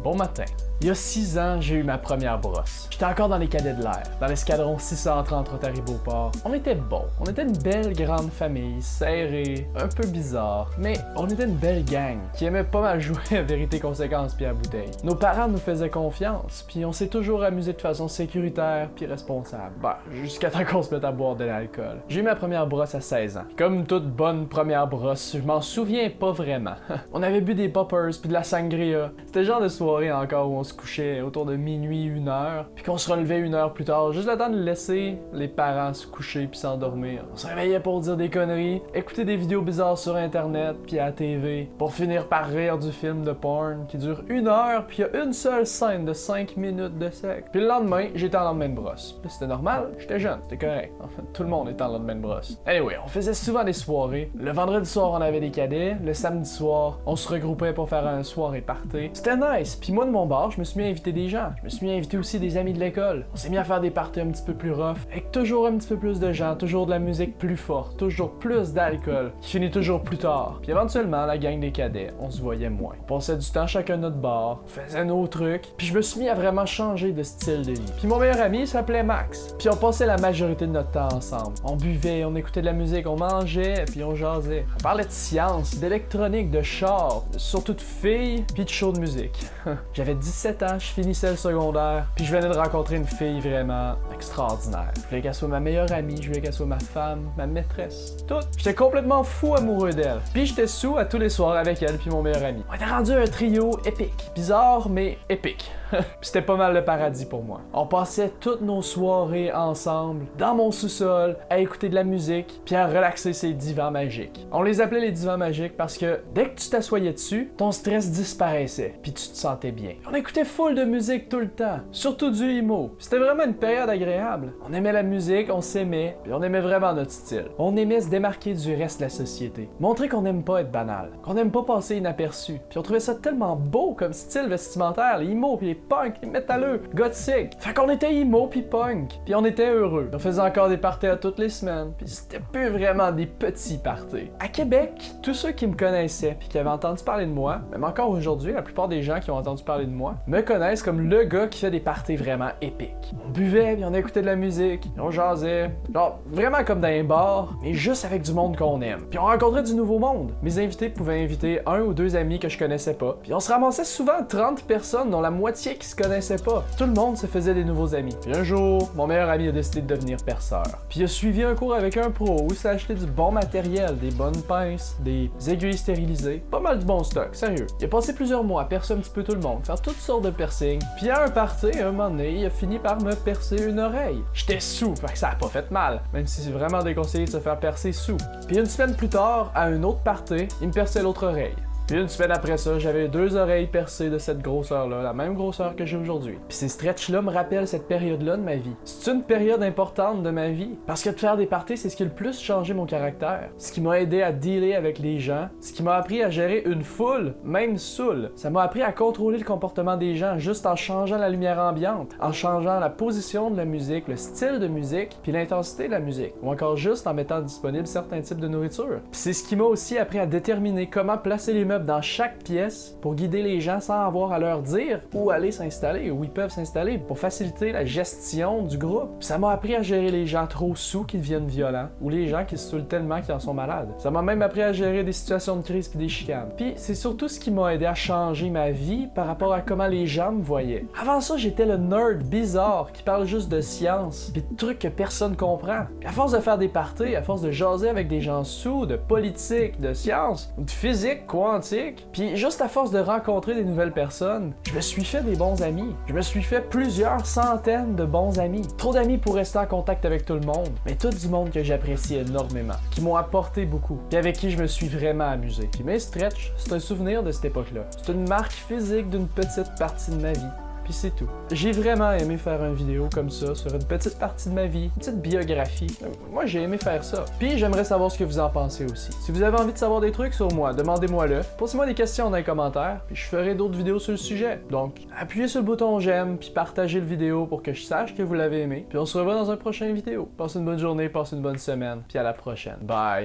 Bon matin. Il y a 6 ans, j'ai eu ma première brosse. J'étais encore dans les cadets de l'air, dans l'escadron 630 Rotary-Beauport. On était bons. On était une belle grande famille, serrée, un peu bizarre, mais on était une belle gang qui aimait pas mal jouer à vérité conséquence puis à bouteille. Nos parents nous faisaient confiance, puis on s'est toujours amusé de façon sécuritaire puis responsable. Jusqu'à temps qu'on se mette à boire de l'alcool. J'ai eu ma première brosse à 16 ans. Comme toute bonne première brosse, je m'en souviens pas vraiment. On avait bu des poppers puis de la sangria. C'était le genre de soirée encore où on se couchait autour de minuit, 1h, puis qu'on se relevait 1 heure plus tard, juste le temps de laisser les parents se coucher puis s'endormir. On se réveillait pour dire des conneries, écouter des vidéos bizarres sur internet puis à la TV, pour finir par rire du film de porn qui dure 1 heure puis il y a une seule scène de 5 minutes de sexe. Puis le lendemain, j'étais en lendemain de brosse. Puis c'était normal, j'étais jeune, c'était correct. En fait, tout le monde était en lendemain de brosse. Anyway, on faisait souvent des soirées. Le vendredi soir, on avait des cadets. Le samedi soir, on se regroupait pour faire un soirée party. C'était nice. Puis moi, de mon bar, je me suis mis à inviter des gens. Je me suis mis à inviter aussi des amis de l'école. On s'est mis à faire des parties un petit peu plus rough, avec toujours un petit peu plus de gens, toujours de la musique plus forte, toujours plus d'alcool, qui finit toujours plus tard. Puis éventuellement, la gang des cadets, on se voyait moins. On passait du temps chacun notre bar, on faisait nos trucs, puis je me suis mis à vraiment changer de style de vie. Puis mon meilleur ami s'appelait Max. Puis on passait la majorité de notre temps ensemble. On buvait, on écoutait de la musique, on mangeait, puis on jasait. On parlait de science, d'électronique, de char, surtout de filles, puis de show de musique. J'avais 17 ans, je finissais le secondaire, puis je venais de rencontrer une fille vraiment extraordinaire. Je voulais qu'elle soit ma meilleure amie, je voulais qu'elle soit ma femme, ma maîtresse, tout. J'étais complètement fou amoureux d'elle. Puis j'étais sous à tous les soirs avec elle puis mon meilleur ami. On était rendu un trio épique. Bizarre, mais épique. Puis c'était pas mal le paradis pour moi. On passait toutes nos soirées ensemble, dans mon sous-sol, à écouter de la musique, puis à relaxer ces divans magiques. On les appelait les divans magiques parce que dès que tu t'assoyais dessus, ton stress disparaissait, puis tu te sentais bien. On écoutait full de musique tout le temps, surtout du emo. C'était vraiment une période agréable. On aimait la musique, on s'aimait, puis on aimait vraiment notre style. On aimait se démarquer du reste de la société. Montrer qu'on n'aime pas être banal, qu'on n'aime pas passer inaperçu. Puis on trouvait ça tellement beau comme style vestimentaire, les emo, puis les punk, les métalleux, gothique. Fait qu'on était emo puis punk, puis on était heureux. On faisait encore des parties à toutes les semaines, puis c'était plus vraiment des petits parties. À Québec, tous ceux qui me connaissaient puis qui avaient entendu parler de moi, même encore aujourd'hui, la plupart des gens qui ont entendu parler de moi, me connaissent comme le gars qui fait des parties vraiment épiques. On buvait, puis on écoutait de la musique, puis on jasait, genre vraiment comme dans un bar, mais juste avec du monde qu'on aime. Puis on rencontrait du nouveau monde. Mes invités pouvaient inviter 1 ou 2 amis que je connaissais pas, puis on se ramassait souvent 30 personnes dont la moitié qui se connaissait pas. Tout le monde se faisait des nouveaux amis. Puis un jour, mon meilleur ami a décidé de devenir perceur. Puis il a suivi un cours avec un pro où il s'est acheté du bon matériel, des bonnes pinces, des aiguilles stérilisées, pas mal de bon stock, sérieux. Il a passé plusieurs mois à percer un petit peu tout le monde, faire toutes sortes de piercings. Puis à un party, un moment donné, il a fini par me percer une oreille. J'étais sous, fait que ça a pas fait mal, même si c'est vraiment déconseillé de se faire percer sous. Puis une semaine plus tard, à un autre party, il me perçait l'autre oreille. Puis une semaine après ça, j'avais 2 oreilles percées de cette grosseur-là, la même grosseur que j'ai aujourd'hui. Puis ces stretches-là me rappellent cette période-là de ma vie. C'est une période importante de ma vie, parce que de faire des parties, c'est ce qui a le plus changé mon caractère. Ce qui m'a aidé à dealer avec les gens, ce qui m'a appris à gérer une foule, même saoule. Ça m'a appris à contrôler le comportement des gens juste en changeant la lumière ambiante, en changeant la position de la musique, le style de musique, puis l'intensité de la musique, ou encore juste en mettant disponible certains types de nourriture. Puis c'est ce qui m'a aussi appris à déterminer comment placer les meubles dans chaque pièce pour guider les gens sans avoir à leur dire où aller s'installer, où ils peuvent s'installer, pour faciliter la gestion du groupe. Puis ça m'a appris à gérer les gens trop sous qui deviennent violents, ou les gens qui se saoulent tellement qu'ils en sont malades. Ça m'a même appris à gérer des situations de crise puis des chicanes. Puis c'est surtout ce qui m'a aidé à changer ma vie par rapport à comment les gens me voyaient. Avant ça, j'étais le nerd bizarre qui parle juste de science puis de trucs que personne comprend. Puis à force de faire des parties, à force de jaser avec des gens sous, de politique, de science, de physique quantique, puis juste à force de rencontrer des nouvelles personnes, je me suis fait des bons amis. Je me suis fait plusieurs centaines de bons amis. Trop d'amis pour rester en contact avec tout le monde, mais tout du monde que j'apprécie énormément, qui m'ont apporté beaucoup, puis avec qui je me suis vraiment amusé. Puis mes stretches, c'est un souvenir de cette époque-là. C'est une marque physique d'une petite partie de ma vie. Puis c'est tout. J'ai vraiment aimé faire une vidéo comme ça sur une petite partie de ma vie, une petite biographie. Moi, j'ai aimé faire ça. Puis j'aimerais savoir ce que vous en pensez aussi. Si vous avez envie de savoir des trucs sur moi, demandez-moi-le. Posez-moi des questions dans les commentaires, puis je ferai d'autres vidéos sur le sujet. Donc, appuyez sur le bouton j'aime, puis partagez le vidéo pour que je sache que vous l'avez aimé. Puis on se revoit dans un prochain vidéo. Passez une bonne journée, passez une bonne semaine, puis à la prochaine. Bye!